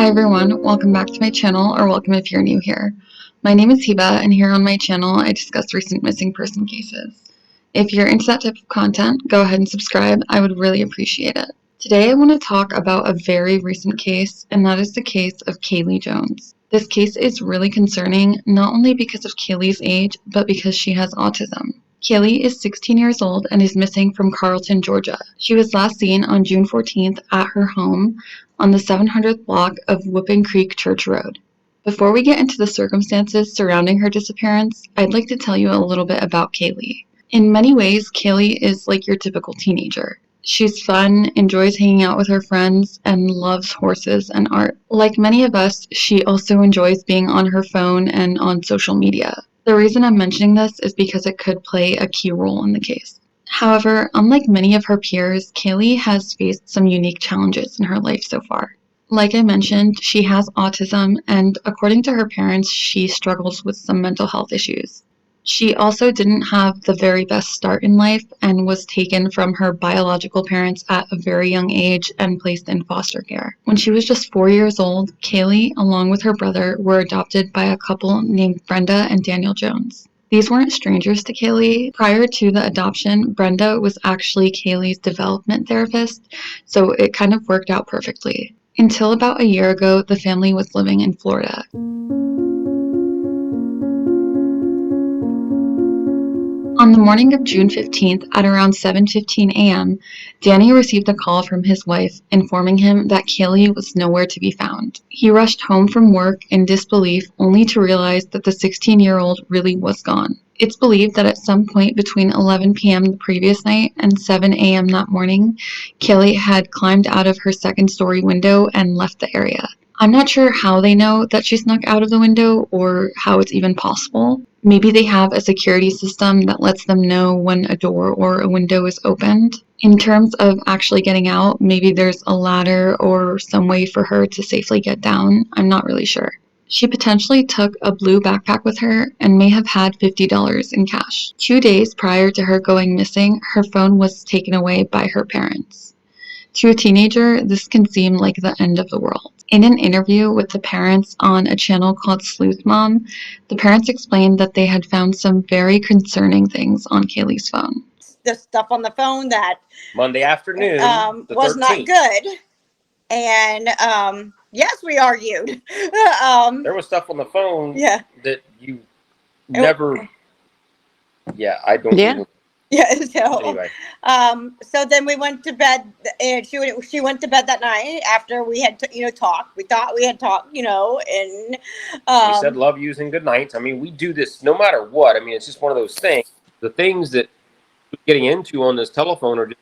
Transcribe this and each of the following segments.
Hi everyone, welcome back to my channel, or welcome if you're new here. My name is Hiba, and here on my channel I discuss recent missing person cases. If you're into that type of content, go ahead and subscribe, I would really appreciate it. Today I want to talk about a very recent case, and that is the case of Kaylee Jones. This case is really concerning, not only because of Kaylee's age, but because she has autism. Kaylee is 16 years old and is missing from Carrollton, Georgia. She was last seen on June 14th at her home on the 700th block of Whooping Creek Church Road. Before we get into the circumstances surrounding her disappearance, I'd like to tell you a little bit about Kaylee. In many ways, Kaylee is like your typical teenager. She's fun, enjoys hanging out with her friends, and loves horses and art. Like many of us, she also enjoys being on her phone and on social media. The reason I'm mentioning this is because it could play a key role in the case. However, unlike many of her peers, Kaylee has faced some unique challenges in her life so far. Like I mentioned, she has autism, and according to her parents, she struggles with some mental health issues. She also didn't have the very best start in life and was taken from her biological parents at a very young age and placed in foster care. When she was just 4 years old, Kaylee, along with her brother, were adopted by a couple named Brenda and Daniel Jones. These weren't strangers to Kaylee. Prior to the adoption, Brenda was actually Kaylee's development therapist, so it kind of worked out perfectly. Until about a year ago, the family was living in Florida. On the morning of June 15th at around 7:15 a.m., Danny received a call from his wife informing him that Kaylee was nowhere to be found. He rushed home from work in disbelief only to realize that the 16-year-old really was gone. It's believed that at some point between 11 p.m. the previous night and 7 a.m. that morning, Kaylee had climbed out of her second-story window and left the area. I'm not sure how they know that she snuck out of the window or how it's even possible. Maybe they have a security system that lets them know when a door or a window is opened. In terms of actually getting out, maybe there's a ladder or some way for her to safely get down. I'm not really sure. She potentially took a blue backpack with her and may have had $50 in cash. 2 days prior to her going missing, her phone was taken away by her parents. To a teenager, this can seem like the end of the world. In an interview with the parents on a channel called Sleuth Mom, the parents explained that they had found some very concerning things on Kaylee's phone. The stuff on the phone that Monday afternoon was 13th. not good. And yes, we argued. There was stuff on the phone that you never. I don't. Yeah. So anyway. So then we went to bed, and she went to bed that night after we had talked. We thought we had talked, and we said love yous and good nights. I mean, we do this no matter what. I mean, it's just one of those things. The things that we're getting into on this telephone are just,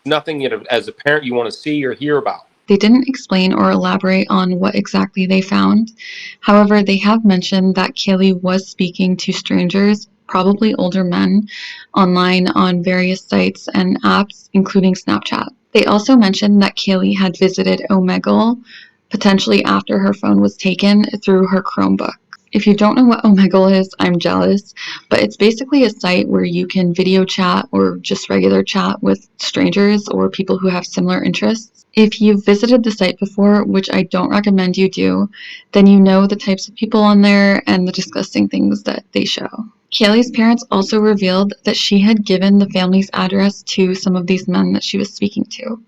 nothing as a parent you want to see or hear about. They didn't explain or elaborate on what exactly they found. However, they have mentioned that Kaylee was speaking to strangers, probably older men, online on various sites and apps, including Snapchat. They also mentioned that Kaylee had visited Omegle, potentially after her phone was taken, through her Chromebook. If you don't know what Omegle is, I'm jealous, but it's basically a site where you can video chat or just regular chat with strangers or people who have similar interests. If you've visited the site before, which I don't recommend you do, then you know the types of people on there and the disgusting things that they show. Kaylee's parents also revealed that she had given the family's address to some of these men that she was speaking to,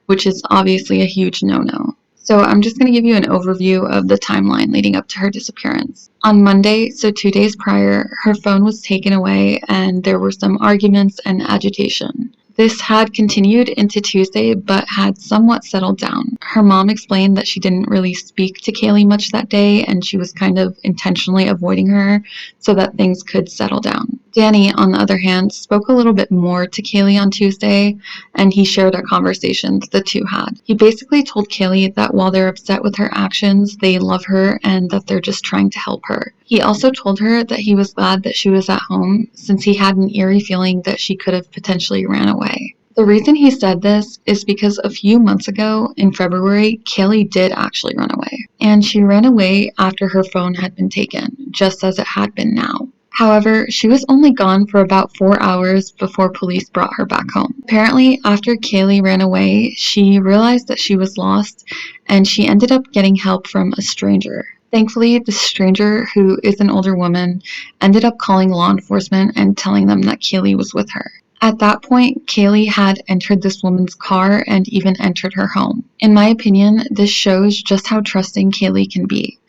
which is obviously a huge no-no. So I'm just going to give you an overview of the timeline leading up to her disappearance. On Monday, so 2 days prior, her phone was taken away and there were some arguments and agitation. This had continued into Tuesday, but had somewhat settled down. Her mom explained that she didn't really speak to Kaylee much that day, and she was kind of intentionally avoiding her so that things could settle down. Danny, on the other hand, spoke a little bit more to Kaylee on Tuesday, and he shared a conversation that the two had. He basically told Kaylee that while they're upset with her actions, they love her and that they're just trying to help her. He also told her that he was glad that she was at home, since he had an eerie feeling that she could have potentially ran away. The reason he said this is because a few months ago, in February, Kaylee did actually run away. And she ran away after her phone had been taken, just as it had been now. However, she was only gone for about 4 hours before police brought her back home. Apparently, after Kaylee ran away, she realized that she was lost, and she ended up getting help from a stranger. Thankfully, the stranger, who is an older woman, ended up calling law enforcement and telling them that Kaylee was with her. At that point, Kaylee had entered this woman's car and even entered her home. In my opinion, this shows just how trusting Kaylee can be.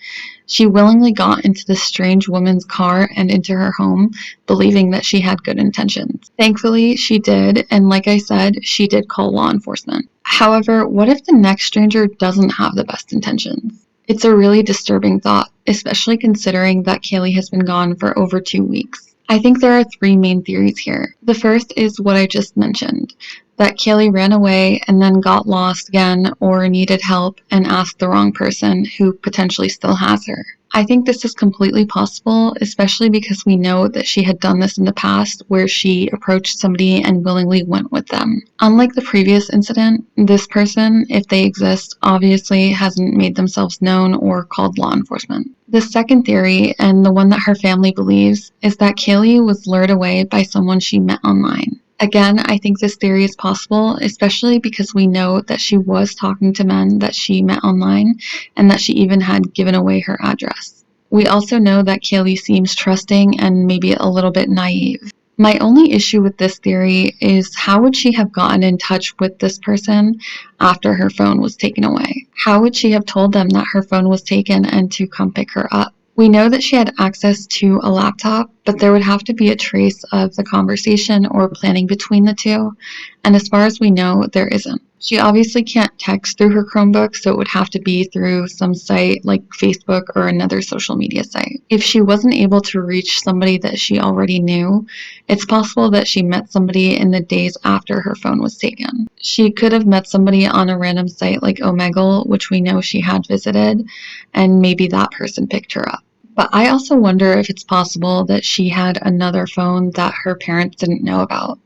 She willingly got into this strange woman's car and into her home, believing that she had good intentions. Thankfully, she did, and like I said, she did call law enforcement. However, what if the next stranger doesn't have the best intentions? It's a really disturbing thought, especially considering that Kaylee has been gone for over 2 weeks. I think there are 3 main theories here. The first is what I just mentioned, that Kaylee ran away and then got lost again or needed help and asked the wrong person who potentially still has her. I think this is completely possible, especially because we know that she had done this in the past where she approached somebody and willingly went with them. Unlike the previous incident, this person, if they exist, obviously hasn't made themselves known or called law enforcement. The second theory, and the one that her family believes, is that Kaylee was lured away by someone she met online. Again, I think this theory is possible, especially because we know that she was talking to men that she met online and that she even had given away her address. We also know that Kaylee seems trusting and maybe a little bit naive. My only issue with this theory is how would she have gotten in touch with this person after her phone was taken away? How would she have told them that her phone was taken and to come pick her up? We know that she had access to a laptop, but there would have to be a trace of the conversation or planning between the two, and as far as we know, there isn't. She obviously can't text through her Chromebook, so it would have to be through some site like Facebook or another social media site. If she wasn't able to reach somebody that she already knew, it's possible that she met somebody in the days after her phone was taken. She could have met somebody on a random site like Omegle, which we know she had visited, and maybe that person picked her up. But I also wonder if it's possible that she had another phone that her parents didn't know about,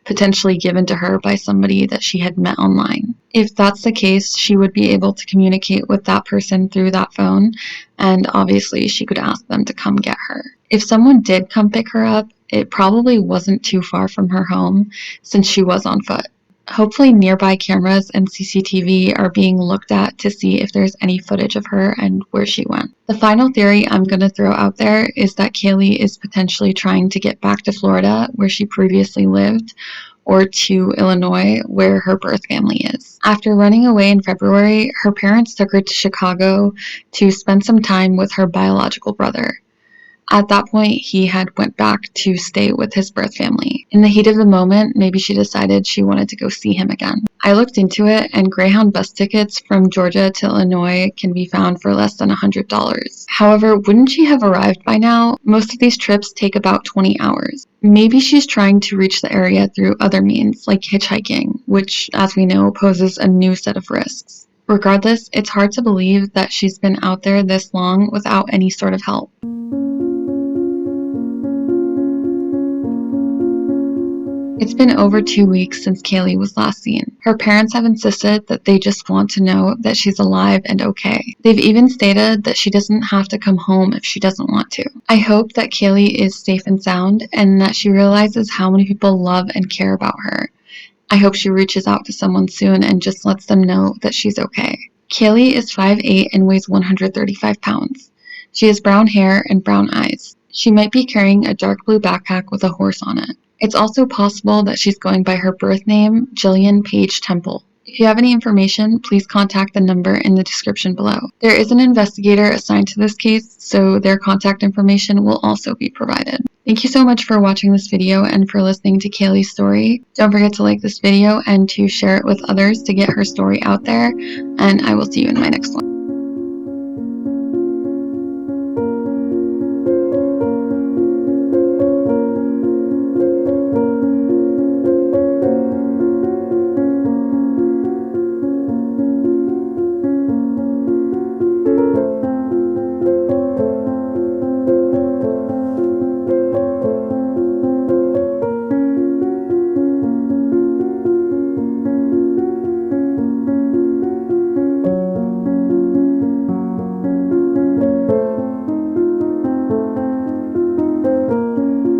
potentially given to her by somebody that she had met online. If that's the case, she would be able to communicate with that person through that phone, and obviously she could ask them to come get her. If someone did come pick her up, it probably wasn't too far from her home, since she was on foot. Hopefully nearby cameras and CCTV are being looked at to see if there's any footage of her and where she went. The final theory I'm going to throw out there is that Kaylee is potentially trying to get back to Florida, where she previously lived, or to Illinois, where her birth family is. After running away in February, her parents took her to Chicago to spend some time with her biological brother. At that point, he had went back to stay with his birth family. In the heat of the moment, maybe she decided she wanted to go see him again. I looked into it, and Greyhound bus tickets from Georgia to Illinois can be found for less than $100. However, wouldn't she have arrived by now? Most of these trips take about 20 hours. Maybe she's trying to reach the area through other means, like hitchhiking, which, as we know, poses a new set of risks. Regardless, it's hard to believe that she's been out there this long without any sort of help. It's been over 2 weeks since Kaylee was last seen. Her parents have insisted that they just want to know that she's alive and okay. They've even stated that she doesn't have to come home if she doesn't want to. I hope that Kaylee is safe and sound and that she realizes how many people love and care about her. I hope she reaches out to someone soon and just lets them know that she's okay. Kaylee is 5'8" and weighs 135 pounds. She has brown hair and brown eyes. She might be carrying a dark blue backpack with a horse on it. It's also possible that she's going by her birth name, Jillian Paige Temple. If you have any information, please contact the number in the description below. There is an investigator assigned to this case, so their contact information will also be provided. Thank you so much for watching this video and for listening to Kaylee's story. Don't forget to like this video and to share it with others to get her story out there, and I will see you in my next one.